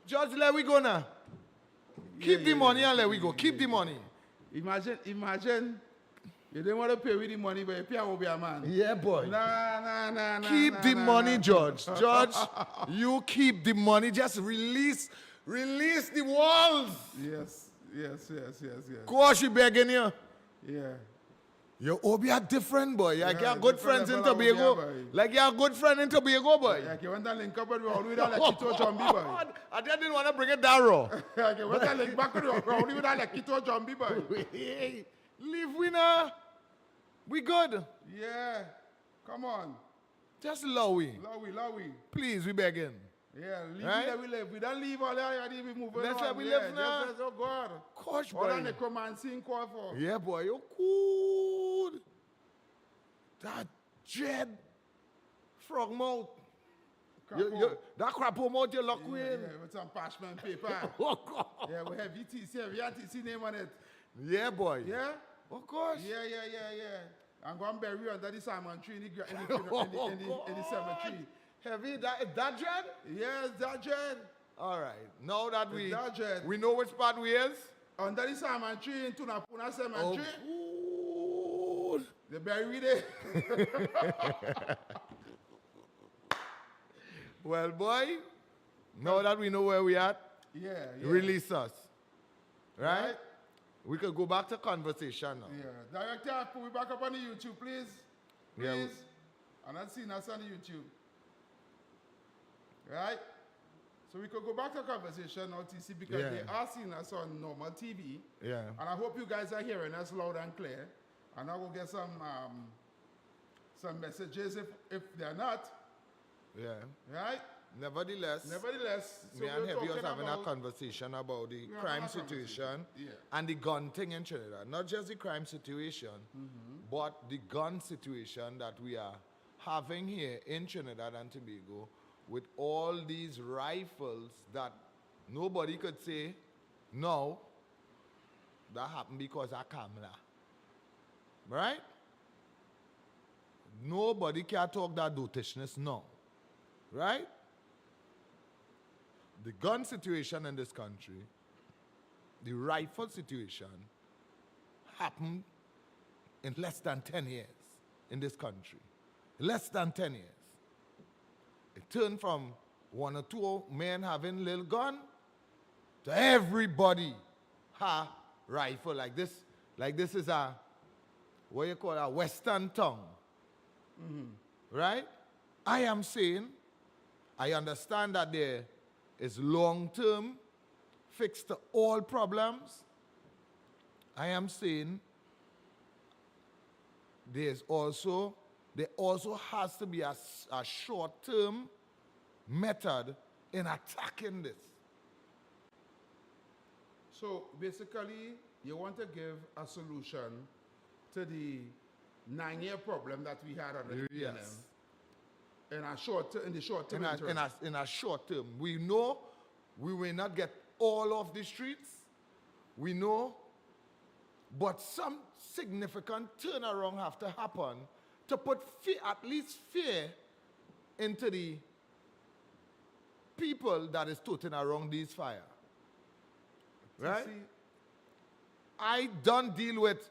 Judge, let we go now. Keep the money and let we go. Keep the money. Imagine. You didn't want to pay with the money, but you pay will be a man. Yeah, boy. Nah. Keep the money, Judge. Judge, you keep the money. Just release the walls. Yes. Gosh, you begging you. Yeah. Your Obi are different, boy. Like Yeah, you're good different friends in level of Tobago. Obi, boy. Like you're a good friend in Tobago, boy. Like you want to link up with all without like Kito Jumbi, boy. God, I didn't want to bring it down raw. Like you want to link back with all without like Kito Jumbi, boy. Hey, leave winner. We good. Yeah. Come on. Just Lowy. Lowy. Please, we begging. Yeah, leave Right? it, we live. We don't leave all that, we move on. Let's let we Yeah, live now. just oh God. Gosh, All that boy. necromancy call for. Yeah, boy, you cool. That dread frog mouth. That crap mouth you lock with. Yeah, with some parchment paper. Oh, God. Yeah, we have VTC, we have TC name on it. Yeah, boy. Yeah? Of course. Yeah. I'm going to bury you under the salmon tree in the cemetery. Heavy, that dread? Yes, that dread. All right. Now that That dread. we know which part we is. Under the salmon tree in Tunapuna cemetery. Oh, They bury me there. well, boy, now that we know where we at, Yeah. release us. Right? Right? We could go back to conversation now. Yeah. Director, put me back up on the YouTube, please. Yeah, Please. I'm not seeing us on the YouTube. Right? So we could go back to conversation now, TC, because Yeah. they are seeing us on normal TV. Yeah. And I hope you guys are hearing us loud and clear. And I will get some messages if they're not. Yeah. Right? Nevertheless, So me and we're Heavy was talking having a about- conversation about the We're crime having a situation conversation. Yeah. and the gun thing in Trinidad. Not just the crime situation, but the gun situation that we are having here in Trinidad and Tobago with all these rifles that nobody could say, no, that happened because of Kamala. Right? Nobody can talk that dotishness now. Right? The gun situation in this country, the rifle situation, happened in less than 10 years in this country. Less than 10 years. It turned from one or two men having little gun to everybody have rifle like this. Like this is a, what you call a Western tongue. Right? I am saying, I understand that there is long-term fix to all problems. I am saying there also has to be a short-term method in attacking this. So basically, you want to give a solution to the 9-year problem that we had on the Yes. PNM in the short term. In a short term. We know we will not get all of the streets. We know, but some significant turnaround have to happen to put fear, at least fear into the people that is toting around these fire. Right? See, I don't deal with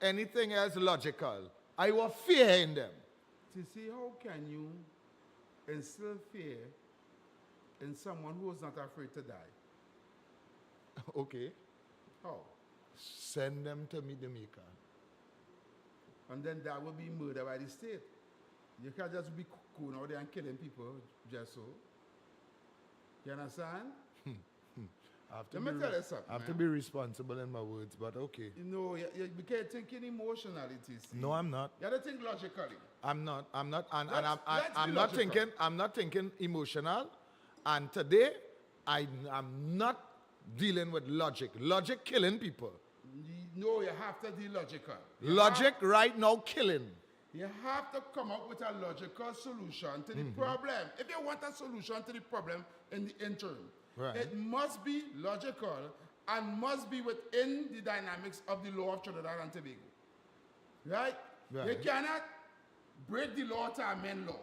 anything else logical. I want fear in them. to see how can you instill fear in someone who is not afraid to die? Okay. How? Send them to me, Jamaica. And then that will be murder by the state. You can't just be cool out there and killing people just so. You understand? I have to Let me tell you something. I have to man. be responsible in my words, but okay. You know, you can't think emotionally, see. No, I'm not. You have to think logically. I'm not, and Let's I'm be not logical. thinking. I'm not thinking emotional, and today I'm not dealing with logic. Logic killing people. No, you have to be logical. Logic right now killing. You have to come up with a logical solution to the problem. If you want a solution to the problem in the interim, Right. it must be logical and must be within the dynamics of the law of Trinidad and Tobago. Right? You Right. cannot break the law to amend law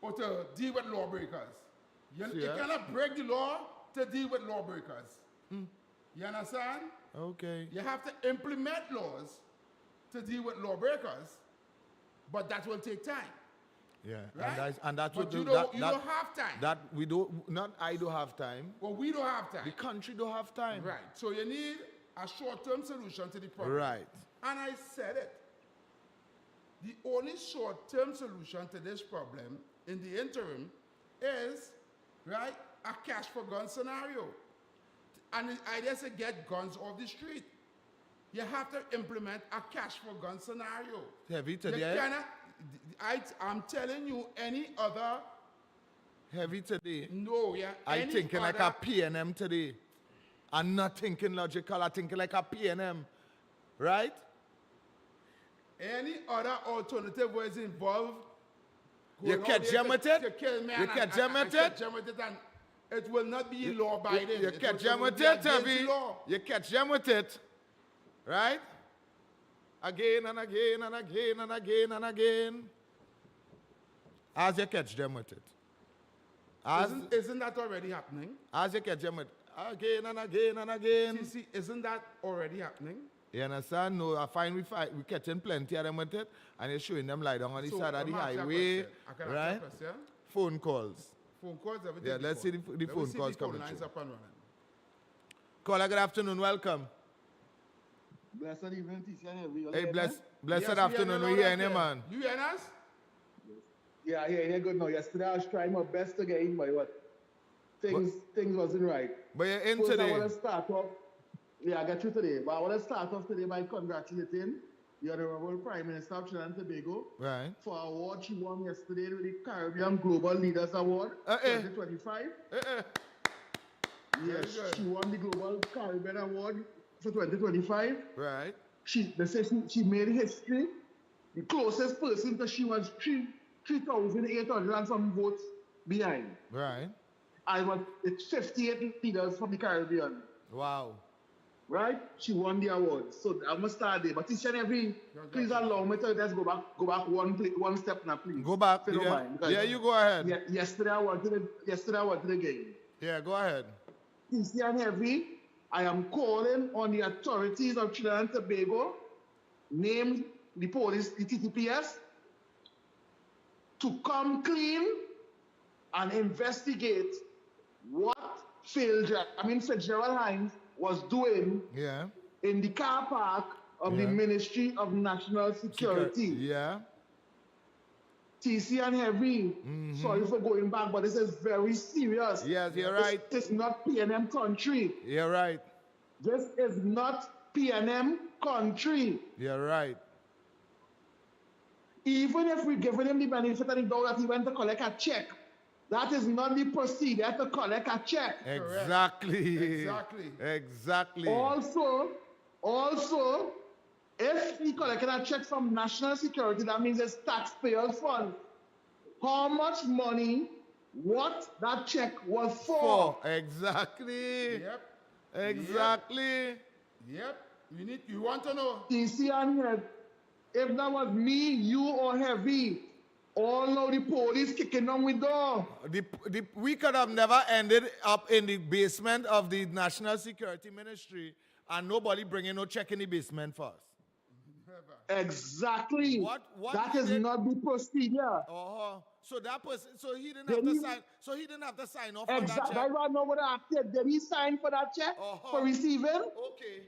or to deal with lawbreakers. You Yes. cannot break the law to deal with lawbreakers. You understand? Okay. You have to implement laws to deal with lawbreakers, but that will take time. Yeah. Right? And that's But what you the- don't, that, you that, don't have time. that we don't, not I don't have time. Well, we don't have The time. country don't have time. Right. So you need a short-term solution to the problem. Right. And I said it. The only short-term solution to this problem in the interim is, right, a cash for gun scenario. And the idea is to get guns off the street. You have to implement a cash for gun scenario. Heavy You today. cannot, I'm telling you, any other, Heavy today. no, yeah. I any thinking like other- a PNM today. I'm not thinking logical. I'm thinking like a PNM. Right? Any other alternative was involved. You going out catch there them with it? to kill me You and- catch and- them and with catch it? them with it, and it will not be law abiding. You It catch will them with be it, against the Heavy. law. You catch them with it. Right? Again and again and again and again and again. As you catch them with it. Isn't that already happening? As you catch them with again and again and again. See, isn't that already happening? You understand? No, I find we catching plenty of them with it, and you're showing them lie down on the So, side of the let me ask you a highway, question. I can ask you a right? question. Phone calls. Phone calls, everything. Yeah, let's see the Let me phone see calls the phone coming lines through. up and running. Caller, good afternoon, welcome. Blessed evening, TC and Heavy. Hey, blessed Yes, afternoon, we we hear hear you you, loud man. and clear. You hear us? Yeah, yeah, good now. Yesterday I was trying my best to get in, but what? Things wasn't right. But you're in First, I today. want to start off. Yeah, I got you today. But I want to start off today by congratulating the Honorable Prime Minister of Trinidad and Tobago Right. for an award she won yesterday with the Caribbean Global Leaders Award 2025. Very Yes, good. she won the Global Caribbean Award for 2025. Right. They say she made history. The closest person, because she was 3,800 and some votes behind. Right. And it's 58 leaders from the Caribbean, Wow. right? She won the award. So I must start there. But each and every, please allow me to just go back one step now, please. Go back. If you don't Yeah, mind, because yeah, you go ahead. Yesterday I wanted again. Yeah, go ahead. TC and Heavy, I am calling on the authorities of Trinidad and Tobago, named the police, the TTPS, to come clean and investigate what Fitzgerald Hines was doing Yeah. in the car park of the Yeah. Ministry of National Security. Yeah. TC and Heavy, sorry for going back, but this is very serious. Yes, you're right. It's not PNM country. You're right. This is not PNM country. You're right. Even if we're giving him the benefit of the doubt that he went to collect a check, that is not the procedure to collect a check. Exactly. Exactly. Exactly. Also, if he collected a check from National Security, that means it's taxpayers' funds. How much money, what that check was for? Exactly. Yep. Exactly. Yep. You want to know? TC and Head, if that was me, you, or Heavy, all know the police kicking on with door. We could have never ended up in the basement of the National Security Ministry and nobody bringing no check in the basement for us. Exactly. What That he is did- not the procedure. So that person, so he didn't Did have to he- sign. So he didn't have to sign off on that Exactly. check. I want to know what I said. Did he sign for that check for receiving? Okay.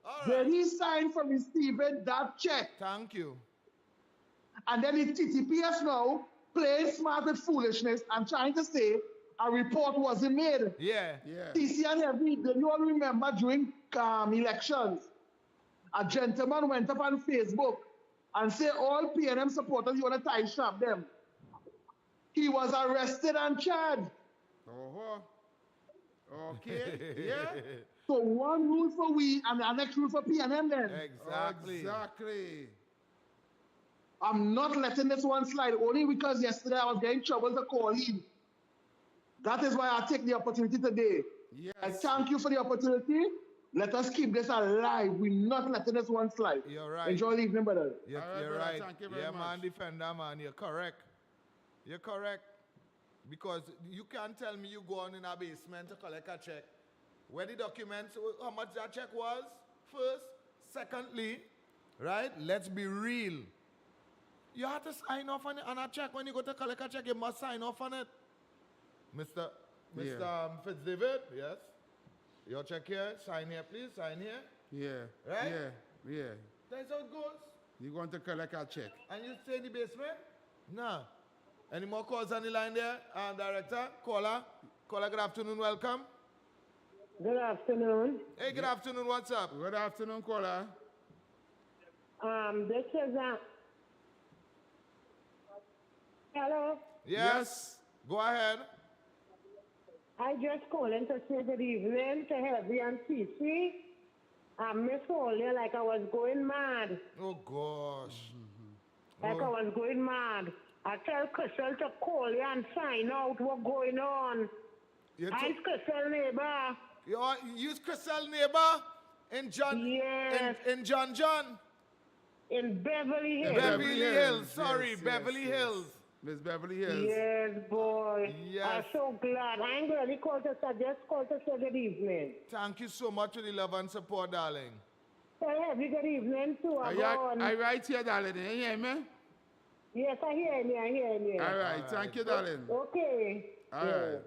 All Did right. he sign for receiving that check? Thank you. And then the TTPS now playing smart with foolishness and trying to say a report wasn't made. Yeah. Yeah. TC and Heavy, do you all remember during elections, a gentleman went up on Facebook and said all PNM supporters, you want to tie strap them. He was arrested and charged. Oh. Okay. Yeah. So one rule for we and the next rule for PNM then. Exactly. Exactly. I'm not letting this one slide only because yesterday I was getting trouble to call in. That is why I take the opportunity today. Yes. I thank you for the opportunity. Let us keep this alive. We're not letting this one slide. You're right. Enjoy the evening, brother. You're, All right, you're brother, right. thank you very Yeah, much. man, defender, man. You're correct. You're correct. Because you can't tell me you go on in a basement to collect a check. Where the documents, how much that check was, first. Secondly, right, let's be real. You have to sign off on a check. When you go to collect a check, you must sign off on it. Mr. Fitzdavid, yes? Your check here, sign here, please, sign here. Yeah. Right? Yeah. That's how it goes. You going to collect a check? And you stay in the basement? Nah. Any more calls on the line there? Director, caller, good afternoon, welcome. Good afternoon. Hey, good afternoon, what's up? Good afternoon, caller. This is hello. Yes. Go ahead. I just calling to say good evening to Heavy and CC. I miss all you like I was going mad. Oh, gosh. Like I was going mad. I tell Crystal to call you and find out what's going on. I'm Crystal neighbor. You use Crystal neighbor in John. Yes. In John. In Beverly Hills. Beverly Hills. Sorry, Yes, Beverly yes. Hills. Miss Beverly Hills. Yes, boy. Yes. I'm so glad. I ain't really called to say, just called to say good evening. Thank you so much for the love and support, darling. Tell Heavy good evening too. Are you right here, darling? You hear me? Yes, I hear you. All right. Thank you, darling. Okay. All right.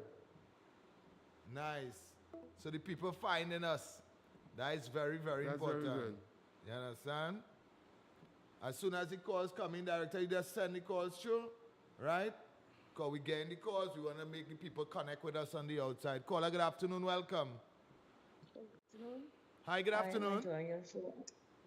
Nice. So the people finding us. That is very, very That's important. very good. You understand? As soon as the calls come in, director, you just send the calls through, right? Because we getting the calls, we want to make the people connect with us on the outside. Caller, good afternoon, welcome. Hi, good afternoon. I'm enjoying your show.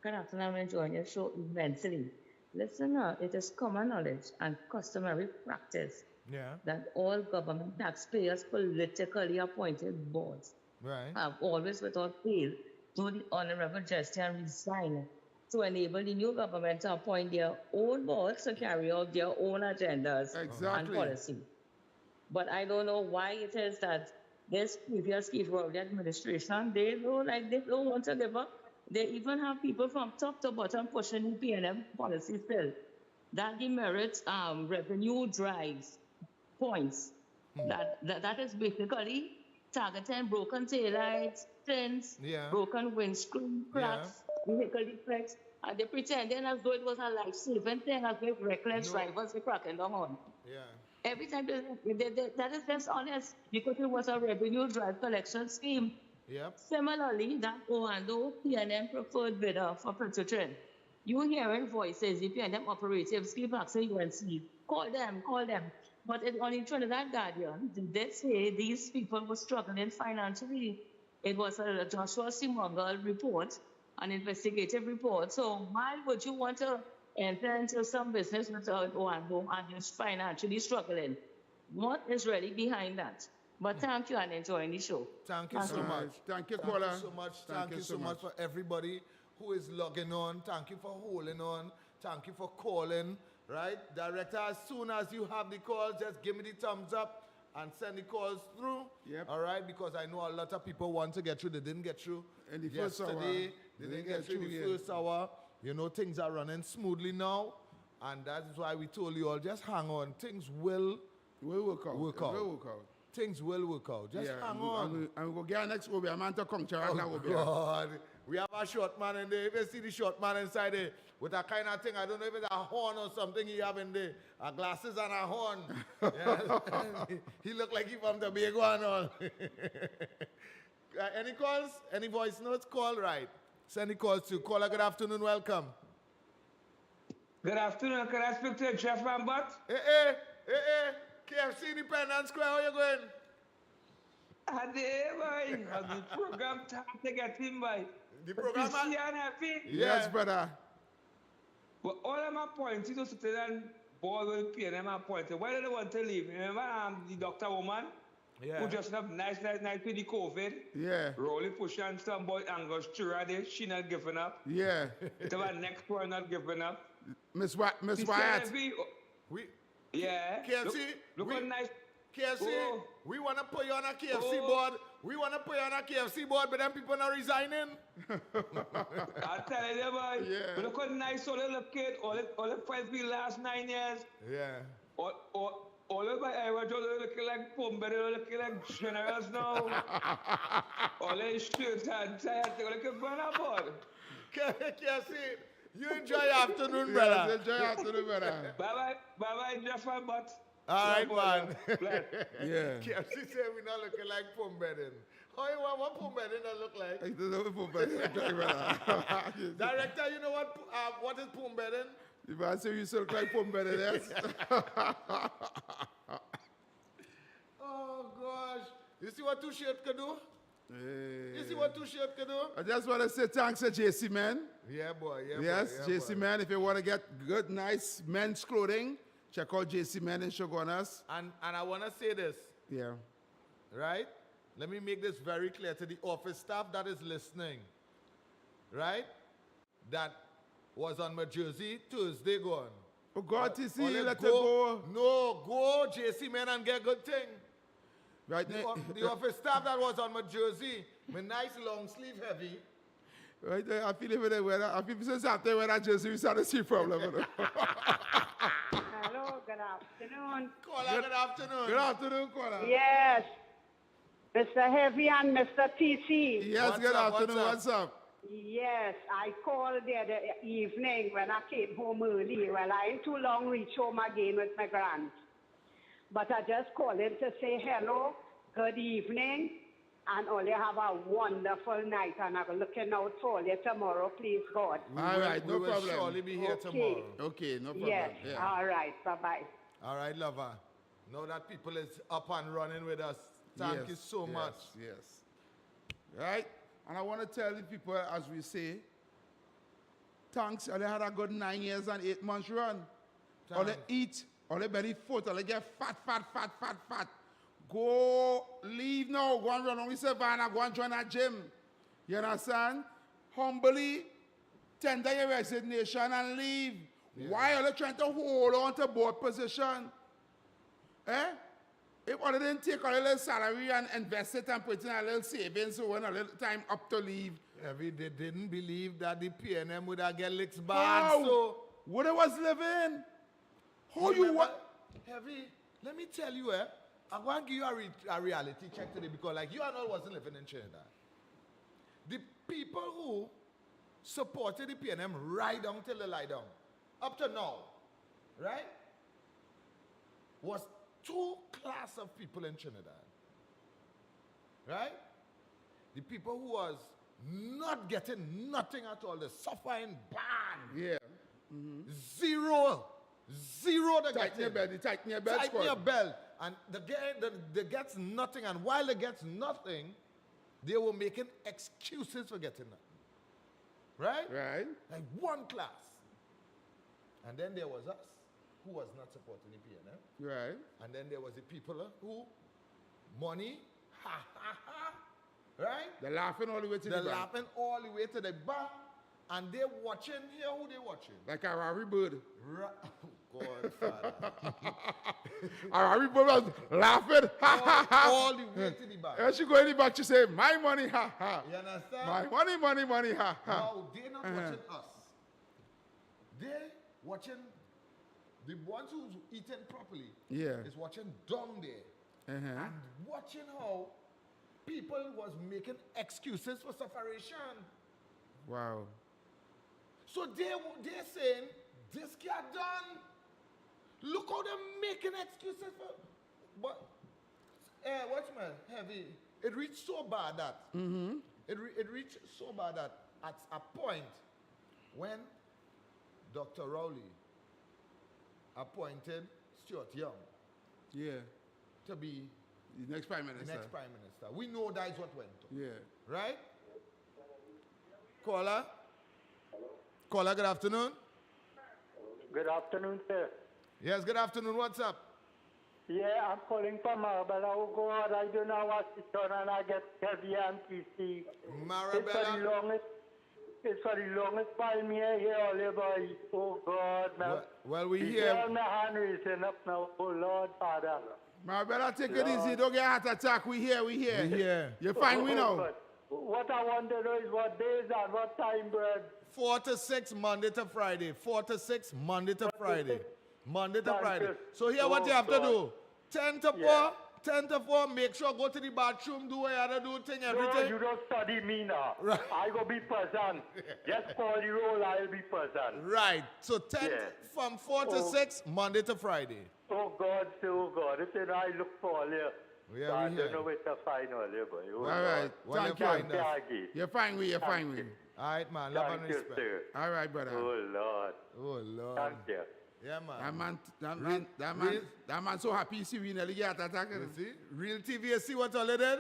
Good afternoon, I'm enjoying your show immensely. Listen, it is common knowledge and customary practice Yeah, that all government taxpayers politically appointed boards right. have always without fail do the honorable gesture and resign to enable the new government to appoint their own boards to carry out their own agendas and Exactly. policy. But I don't know why it is that this previous chief of the administration, they don't want to give up. They even have people from top to bottom pushing the PNM policy still. That demerits revenue drives points. That is basically targeting broken taillights, tints, Yeah. broken windscreen cracks, vehicle defects. And they pretending as though it was a life-saving thing, as if reckless drivers were cracking down on. Yeah. Every time that is dishonest because it was a revenue drive collection scheme. Yep. Similarly, that Oando PNM preferred bidder for Petrotrin. You hearing voices, the PNM operatives keep asking UNC, call them. But on in Trinidad Guardian, they did say these people were struggling financially. It was a Joshua Simongal report, an investigative report. So why would you want to enter into some business without Oando and you're financially struggling? What is really behind that? But thank you and enjoying the show. Thank you so All right. much. Thank you, Thank caller. you so much. Thank you so much for everybody who is logging on. Thank you for holding on. Thank you for calling. Right? Director, as soon as you have the calls, just give me the thumbs up and send the calls through. Yep. All right? Because I know a lot of people want to get through. They didn't get through In the first hour. yesterday. They didn't get through the first hour. You know, things are running smoothly now. And that is why we told you all, just hang on. Things will Work out. Work It out. will work out. Things will work out. Just hang on. And we go get our next Obia man to come to our Oh, God. We have a short man in there. If you see the short man inside there with a kind of thing, I don't know if it's a horn or something he have in there. A glasses and a horn. Yeah. He look like he from Tobago and all. Any calls? Any voice notes? Call right. Send the calls to caller. Good afternoon. Welcome. Good afternoon. Can I speak to Jeff Rambert? Hey. KFC Independence Square. How you going? Hey, boy. The program time to get him, boy. The program, You see man? and happy? Yes, brother. But all of my points, you know, sit and board with PNM appointed. Why do they want to leave? Remember the doctor woman who just have nice with the COVID? Yeah. Rolling push and some boy Angus Chirade, she not giving up. Yeah. The one next one not giving up. Miss Mr. Wyatt. Heavy, We, yeah. KFC, Look we- how nice. KFC, Oh. we want to put you on a KFC Oh. board. We want to put you on a KFC board, but then people not resigning. I tell you, boy. Yeah. But look how nice all the kid, all the 5 last 9 years. Yeah. All all of my Irish are looking like Pumbedin, looking like generals now. All their shirts and ties, they're looking for a board. KC, you enjoy your afternoon, brother. Yes, enjoy your afternoon, brother. Bye-bye, Jaffa, but. All right, man. Yeah. KC said we're not looking like Pumbedin. Oh, you want what Pumbedin that look like? It doesn't put better, brother. Director, you know what is Pumbedin? If I say you look like Pumbedin, yes. Oh, gosh. You see what two shirts can do? Hey. You see what two shirts can do? I just want to say thanks to JC Man. Yeah, boy. Yeah, Yes, boy, yeah, JC boy. Man. If you want to get good, nice men's clothing, check out JC Man in Shogunas. And I want to say this, Yeah. right? Let me make this very clear to the office staff that is listening, right? That was on my jersey Tuesday gone. Oh, God, TC, Only let it go. No, go JC Man and get good thing. Right The office staff that was on my jersey, my nice long sleeve heavy. Right there, I feel it with the weather. I feel since after when I jersey, we start to see problem. Hello, good afternoon. Caller, good afternoon. Good afternoon, caller. Yes, Mr. Heavy and Mr. TC. Yes, What's good up, afternoon. what's What's up? Yes, I called the other evening when I came home early. Well, I ain't too long reach home again with my grands. But I just called in to say hello, good evening, and all you have a wonderful night. And I'm looking out for you tomorrow, please God. All right, no we will problem. surely be here Okay. tomorrow. Okay, no problem. Yes, Yeah. all right, bye-bye. All right, lover. Know that people is up and running with us. Thank Yes, you so yes, much. Yes. Right? And I want to tell the people, as we say, thanks. They had a good 9 years and 8 months run. All they Thanks. eat, all they belly foot, all they get fat. Go, leave now, go and run on the savannah, go and join a gym. You understand? Humbly tender your resignation and leave. Why are they trying to hold on to board position? Eh? If they didn't take a little salary and invest it and put in a little savings so when a little time up to leave. They didn't believe that the PNM would have get licks bad, How? so... What it was living? How you Remember, what? Heavy, let me tell you, I'm going to give you a reality check today because like you and all wasn't living in Trinidad. The people who supported the PNM right down till they lie down, up to now, right, was two class of people in Trinidad. Right? The people who was not getting nothing at all, they're suffering bad. Yeah. Zero to Tighten your get belt, tighten your belt. Tighten squad. your belt. And they gets nothing. And while they gets nothing, they were making excuses for getting nothing. Right? Right. Like one class. And then there was us, who was not supporting the PNM. Right. And then there was the people who, money, right? They're laughing all the way to They're the bank. laughing all the way to the bank. And they're watching, here who they watching? Like a Rari bird. Oh, God, Father. A Rari bird was laughing. Ha ha ha. all the way to the back. And she go in the back, she say, my money, ha ha. You understand? My money, ha ha. No, they're not watching us. They're watching the ones who's eating properly. Yeah. Is watching down there. Uh-huh. And watching how people was making excuses for separation. Wow. So they're saying, this got done. Look how they're making excuses for. But, watchman, Heavy, it reached so bad that, it reached so bad that at a point when Dr. Rowley appointed Stuart Young Yeah. to be The next Prime the Minister. next Prime Minister, we know that is what went on. Yeah. Right? Caller? Caller, good afternoon. Good afternoon, sir. Yes, good afternoon. What's up? Yeah, I'm calling from Marabella. Oh God, I don't know what's it on and I get heavy and TC. Marabella? It's for the longest time here, Oliver. Oh God, man. Well, we The hear. girl, my hand raising up now. Oh Lord, Father. My brother, take it easy. Don't get heart attack. We here. We hear. You fine, we know. But what I want to know is what days and what time, Brad. 4 to 6, Monday to Friday. 4 to 6, Monday to Friday. Monday to Thank Friday. you. So here what Oh, you have to God. do. 10 to 4, Yeah. 10 to 4, make sure go to the bathroom, do what you have to do, thing, No, everything. you don't study me now. Right. I go be present. Just call the roll, I'll be present. Right. So 10 Yeah. from 4 to Oh. 6, Monday to Friday. Oh God, if you know, I look for all you. Yeah, I we don't here. know where to find all you, boy. Oh, All right. Well, Thank you you. find us. You're fine with you. You're fine with you. All right, man. Love and Thank you, respect. sir. All right, brother. Oh Lord. Oh, Lord. Thank you. Yeah, man. That man so happy you see we nearly get attacked. You see? Real TV, you see what all they did?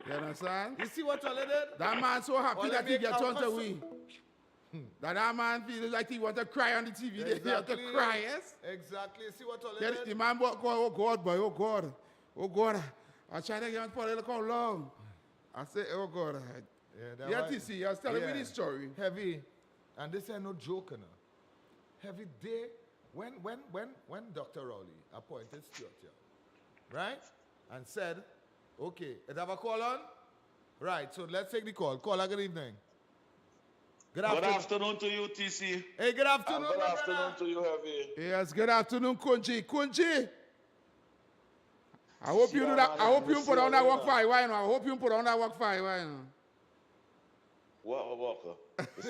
You understand? You see what all they did? That man so happy All that they he make gets on alcohol to we. That man feels like he want to cry on the TV. He have to Exactly. cry, yes? Exactly. You see what all they Then did? the man walk, oh God, boy, oh God. Oh God. I try to get on for a little long. I say, oh God. that Yeah, why- TC, I was telling me Yeah. this story. Heavy. And this ain't no joke, no. Heavy day. When Dr. Rowley appointed Stuart here, right? And said, okay, let's have a call on? Right, so let's take the call. Caller, good evening. Good Good afternoon. afternoon to you, TC. Hey, good afternoon, And good my afternoon brother. to you, Heavy. Yes, good afternoon, Kunji. Kunji. I hope you Yeah, do that. man, I hope you miss put you on that already, work man. fire. Why not? I hope you put on that work fire. Why not? Walker. They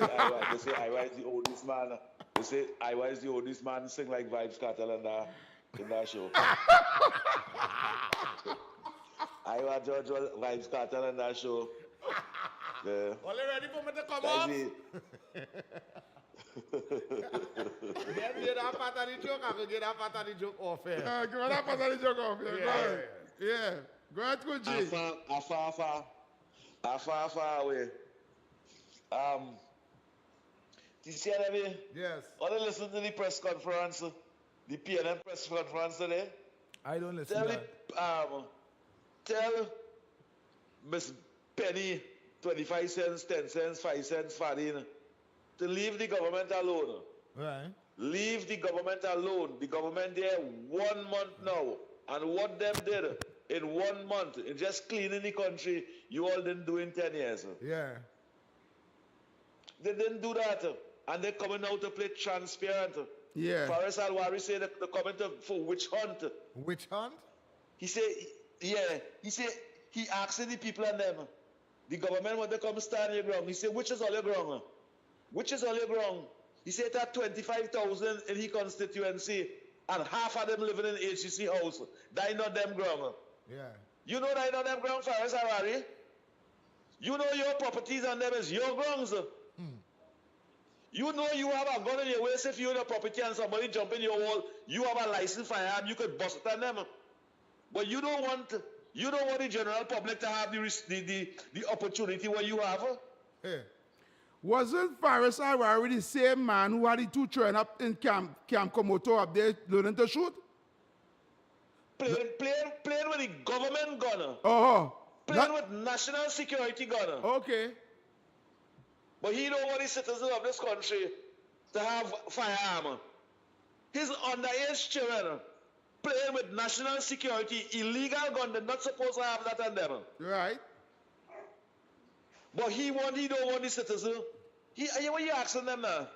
say I was the oldest man. They say I was the oldest man sing like Vibes Cartel in that show. I was George Vibes Cartel in that show. Yeah. All you ready for me to come That's off? it. Get that part of the joke. I will get that part of the joke off here. Go on, that part of the joke off. Yeah, go ahead. Yeah. Go ahead, Kunji. Far away. TC Heavy. Yes. Want to listen to the press conference, the PNM press conference today? I don't listen Tell to it, that. tell Miss Penny 25 cents, 10 cents, 5 cents, Fadin, to leave the government alone. Right. Leave the government alone. The government there 1 month now. And what them did in 1 month, in just cleaning the country, you all didn't do in 10 years. Yeah. They didn't do that. And they're coming out to play transparent. Yeah. Faris Alwari said they're coming for witch hunt. Witch hunt? He said, he asked the people and them, the government want to come stand your ground. He said, which is all your ground? Which is all your ground? He said that 25,000 in his constituency and half of them living in HCC house. That not them ground. Yeah. You know that not them ground, Faris Alwari? You know your properties and them is your grounds. You know you have a gun in your waist if you're in a property and somebody jump in your wall, you have a license firearm, you could bust it on them. But you don't want the general public to have the opportunity where you have. Hey. Wasn't Faris Alwari the same man who had the two children up in Camp Komoto up there learning to shoot? Playing with the government gun. Oh. Playing with national security gun. Okay. But he don't want the citizens of this country to have firearm. His underage children playing with national security, illegal gun, they're not supposed to have that on them. Right. But he don't want the citizen. What you asking them now?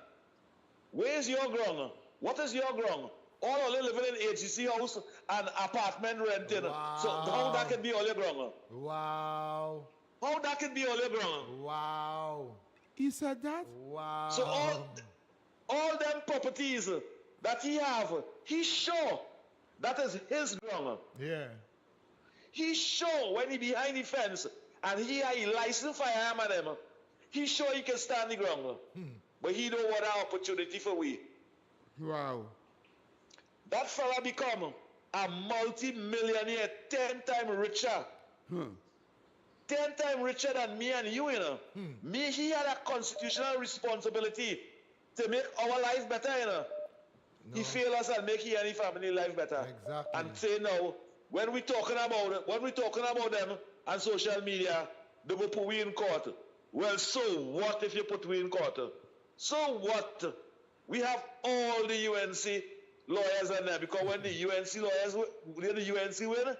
Where is your ground? What is your ground? All of them living in HCC house and apartment renting. Wow. So how that can be all your ground? Wow. How that can be all your ground? Wow. He said that? Wow. So all them properties that he have, he's sure that is his ground. Yeah. He's sure when he behind the fence and he has a licensed firearm on them, he's sure he can stand the ground. But he don't want an opportunity for we. Wow. That fella become a multi-millionaire, 10 times richer. 10 times richer than me and you, you know. Me, he had a constitutional responsibility to make our life better, you know. He failed us and make any family life better. Exactly. And say now, when we talking about them on social media, they will put we in court. Well, so what if you put we in court? So what? We have all the UNC lawyers on there, because when the UNC win,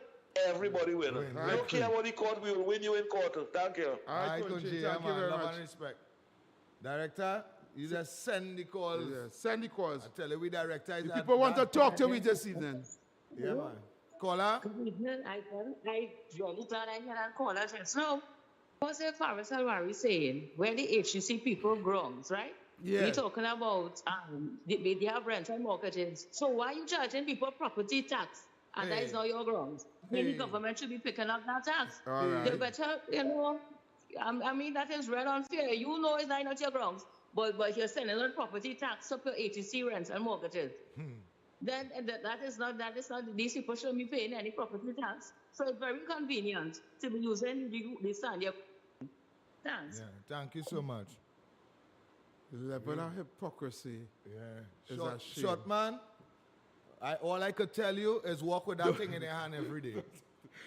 everybody win. We don't care about the court, we will win you in court. Thank you. All right, Kunji, Kunji, thank you man. very Love much. and respect. Director, You just send the calls. Yeah, send the calls. I tell you, we director is If at people want to that. talk to me this evening. Yeah, man. Caller? Good evening. I really glad I hear that caller just now. What's the Faris Alwari saying? Where the HCC people grounds, right? Yeah. We're talking about they have rent and mortgages. So why are you charging people property tax? And that is not your grounds. Maybe government should be picking up that tax. All right. They better, I mean, that is real unfair. You know it's not your grounds. But you're sending on property tax up your HCC rents and mortgages. Then that is not, these people shouldn't be paying any property tax. So it's very convenient to be using the standard. Thanks. Yeah, thank you so much. The level of hypocrisy. Yeah. Is a shame. Short man, all I could tell you is walk with that thing in your hand every day.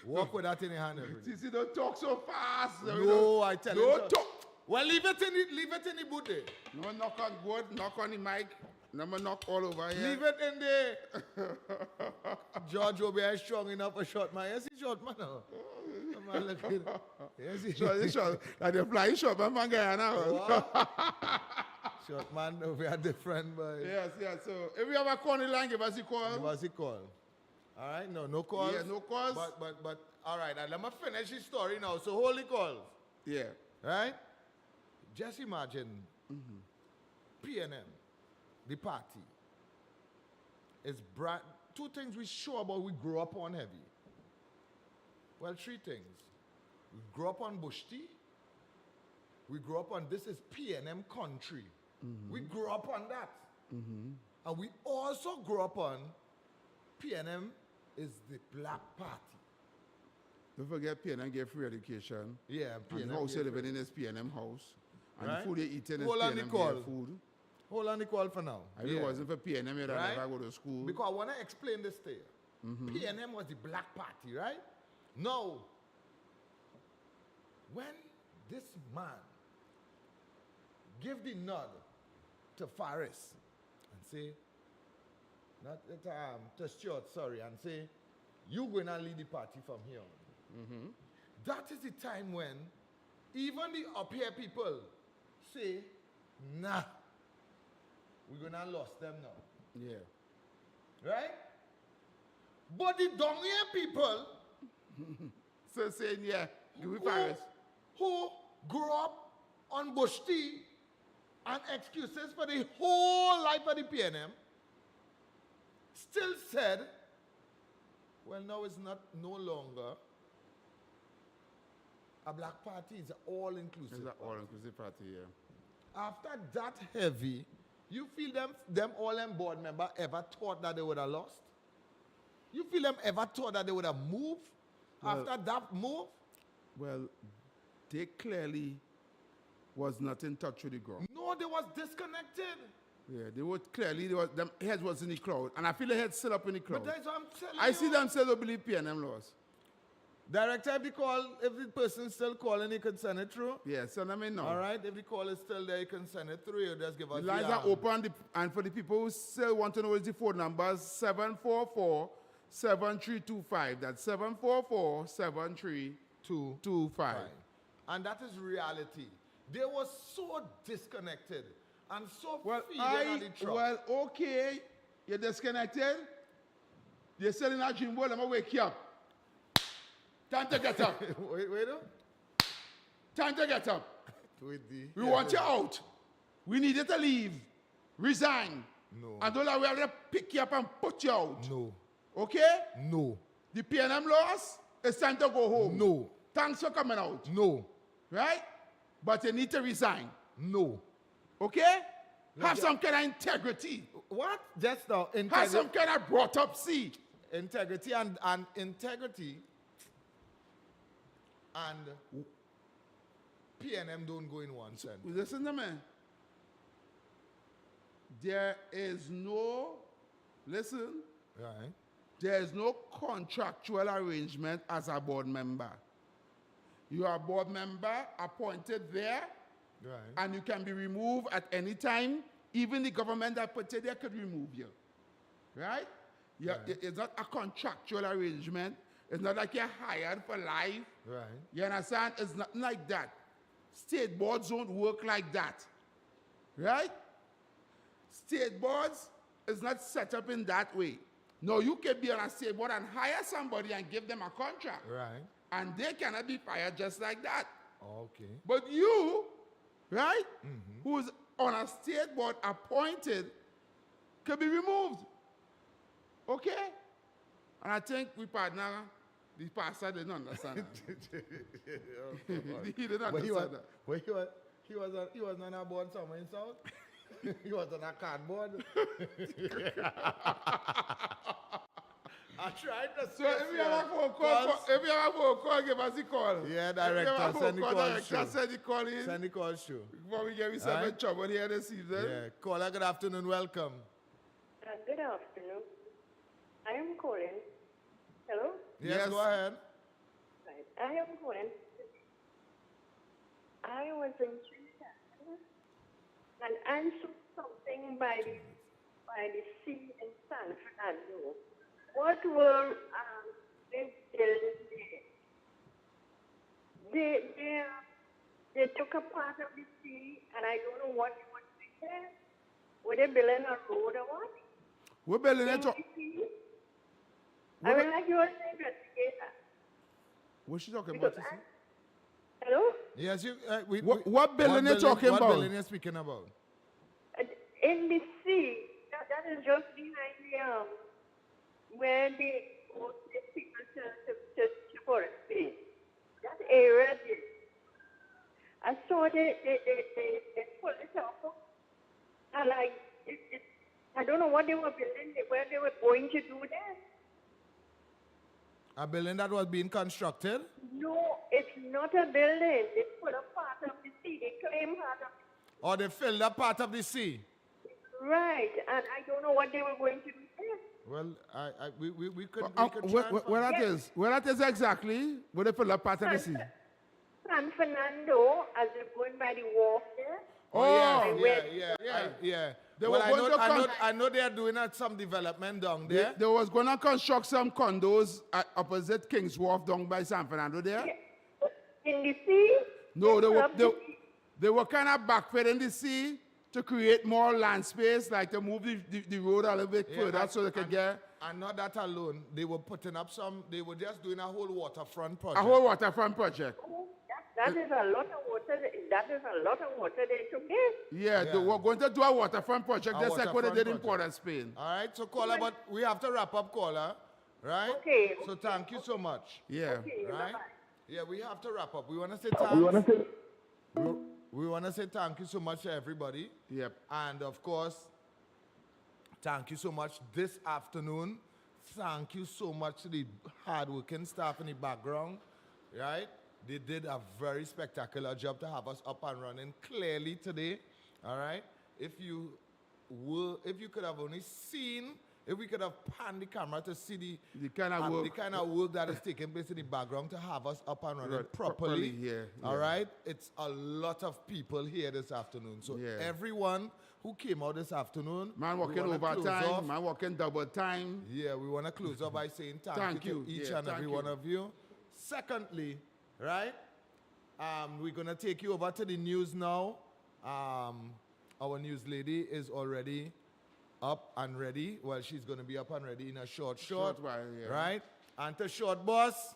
Walk with that in your hand every day. Sisi, don't talk so fast. No, I tell you. Don't talk. Well, leave it in the boot there. No knock on wood, knock on the mic. Never knock all over here. Leave it in there. George will be strong enough for short man. Yes, he's short man now. Man, look at it. Yes, he's Short. Like the flying short man from Guyana. short man, we are different, but Yes. So if we have a call in the line, give us a call. give us a call. All right, no calls. Yeah, no calls. But all right, now let me finish the story now. So hold the calls. Yeah. Right? Just imagine PNM, the party, is brand. Two things we sure about we grew up on heavy. Well, three things. We grew up on Bush tea. We grew up on this is PNM country. We grew up on that. And we also grew up on PNM is the black party. Don't forget PNM get free education. Yeah, And the PNM. house you're living in is PNM house. And Right. the food you eating is Hold on the PNM call. get food. Hold on the call for now. If it wasn't for PNM, you'd Right? never go to school. Because I want to explain this to you. PNM was the black party, right? Now, when this man give the nod to Faris and say, not to Stuart, sorry, and say, you're going to lead the party from here on. That is the time when even the up here people say, nah, we're going to lose them now. Yeah. Right? But the down here people So saying, yeah, give me Paris. who grew up on Bush tea and excuses for the whole life of the PNM still said, well, now it's not no longer a black party, it's an all-inclusive. It's an all-inclusive party, yeah. After that heavy, you feel them all them board member ever thought that they would have lost? You feel them ever thought that they would have moved after that move? Well, they clearly was not in touch with the ground. No, they was disconnected. Yeah, they were clearly, them heads was in the crowd. And I feel the heads still up in the crowd. But that's what I'm telling you. I see them still don't believe PNM lost. Director, if the person still calling, you can send it through. Yeah, send them in now. All right, if the call is still there, you can send it through. You just give us The lines are open, and for the people who still want to know what is the phone numbers, 744-7325. That's 744-7325. And that is reality. They were so disconnected and so Well, feeding on the truck. okay, you're disconnected. You're still in that dream world. I'm going to wake you up. Time to get up. wait. Time to get up. We Yeah. want you out. We need you to leave. Resign. No. And don't let we pick you up and put you out. No. Okay? No. The PNM lost. It's time to go home. No. Thanks for coming out. No. Right? But you need to resign. No. Okay? Have some kind of integrity. What? Just now. Have some kind of brought up seat. Integrity and integrity and PNM don't go in one sentence. Listen to me. There is no, listen, Right. there is no contractual arrangement as a board member. You are a board member appointed there, Right. and you can be removed at any time. Even the government that put you there could remove you. Right? It's not a contractual arrangement. It's not like you're hired for life. Right. You understand? It's not like that. State boards don't work like that. right? State boards is not set up in that way. No, you can be on a state board and hire somebody and give them a contract. Right. And they cannot be fired just like that. Okay. But you, right, who's on a state board appointed, can be removed. Okay? And I think we partner, the pastor didn't understand that. He didn't understand that. But he was on a board somewhere in South. He was on a cardboard. I tried to So if you have a phone call, give us a call. Yeah, director, send the call show. Send the call in. Send the call show. Before we get some in trouble here this evening. Yeah. Caller, good afternoon, welcome. Good afternoon. I am calling. Hello? Yes, go ahead. Right. I am calling. I was in Trinidad and I saw something by the sea in San Fernando. What were they building there? They took a part of the sea and I don't know what was there. Were they building a road or what? We're building it. I mean, like you are an investigator. What's she talking about? Hello? Yes, you. What building are you talking about? What building are you speaking about? In the sea, that is just behind the where they take people to Forest Bay. That area, I saw they pulled it off, and I don't know what they were building, where they were going to do that. A building that was being constructed? No, it's not a building. They put a part of the sea. They claim part of the sea. Or they filled up part of the sea? Right, and I don't know what they were going to do there. Well, we could where that is exactly? Where they fill up part of the sea? San Fernando, as they're going by the wharf there. Yeah. They Well, I know they are doing some development down there. They was going to construct some condos opposite King's Wharf down by San Fernando there. In the sea? No, they were kind of backfilling the sea to create more land space, like to move the road a little bit further so they could get... And not that alone, they were putting up they were just doing a whole waterfront project. A whole waterfront project. That is a lot of water. That is a lot of water they took in. Yeah, they were going to do a waterfront project just like what they did in Port of Spain. All right, so caller, but we have to wrap up, caller. Right? Okay. So thank you so much. Yeah. Okay, right? bye-bye. Yeah, we have to wrap up. We want to say thanks. We want to say thank you so much to everybody. Yep. And of course, thank you so much this afternoon. Thank you so much to the hardworking staff in the background, right? They did a very spectacular job to have us up and running clearly today, all right? If you could have only seen, if we could have panned the camera to see the kind of work that is taking place in the background to have us up and running properly. All right? It's a lot of people here this afternoon. So everyone who came out this afternoon, man working overtime, man working double time. Yeah, we want to close up by saying thank you to each and every one of you. Secondly, right, we're going to take you over to the news now. Our news lady is already up and ready. Well, she's going to be up and ready in a short while, right? And to Short Boss,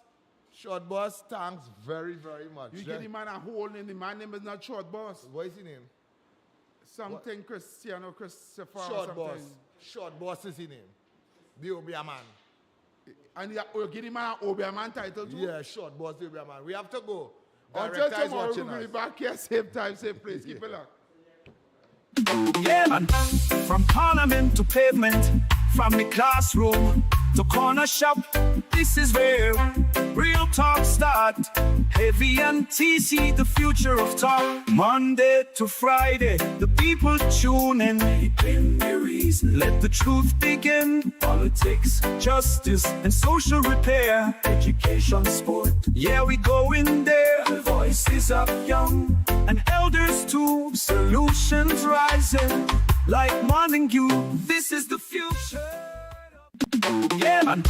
thanks very, very much. You give the man a whole name. The man name is not Short Boss. What is his name? Something what? Cristiano Christopher Short Boss. Short Boss is his name. The Obia man. And you give the man an Obia man title too? Yeah, Short Boss, the Obia man. We have to go. Until tomorrow, we'll be back here, same time, same place. Keep it locked. Yeah, man. From parliament to pavement, from the classroom to corner shop, this is where real talk start. Heavy and TC, the future of talk. Monday to Friday, the people tune in. Let the truth begin. Politics, justice, and social repair. Education, sport. Yeah, we go in there. The voices of young and elders too. Solutions rising like Montague. This is the future. Yeah, man.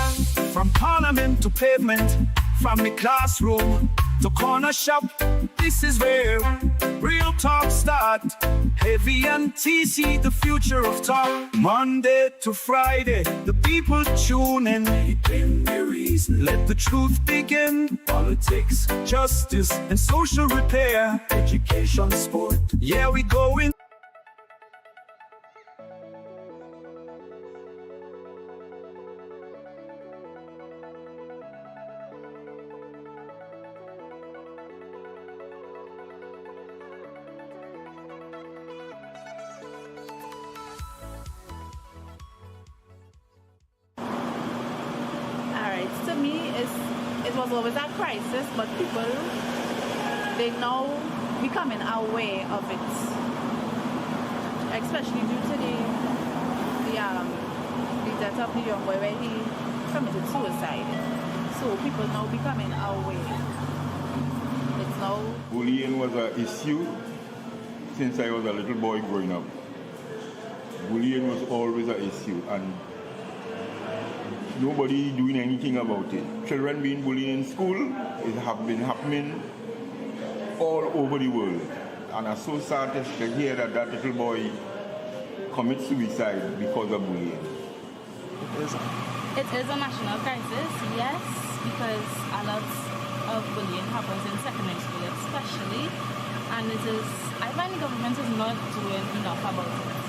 From parliament to pavement, from the classroom to corner shop. This is where real talk start. Heavy and TC, the future of talk. Monday to Friday, the people tune in. Let the truth begin. Politics, justice, and social repair. Education, sport. Yeah, we going. To me, it was always a crisis, but people, they now becoming aware of it, especially due to the death of the young boy where he committed suicide. So people now becoming aware. It's now bullying was an issue since I was a little boy growing up. Bullying was always an issue, and nobody doing anything about it. Children being bullied in school, it have been happening all over the world. And I'm so sad to hear that that little boy commits suicide because of bullying. It is a national crisis, yes, because a lot of bullying happens in secondary school especially. And I find the government is not doing enough about it.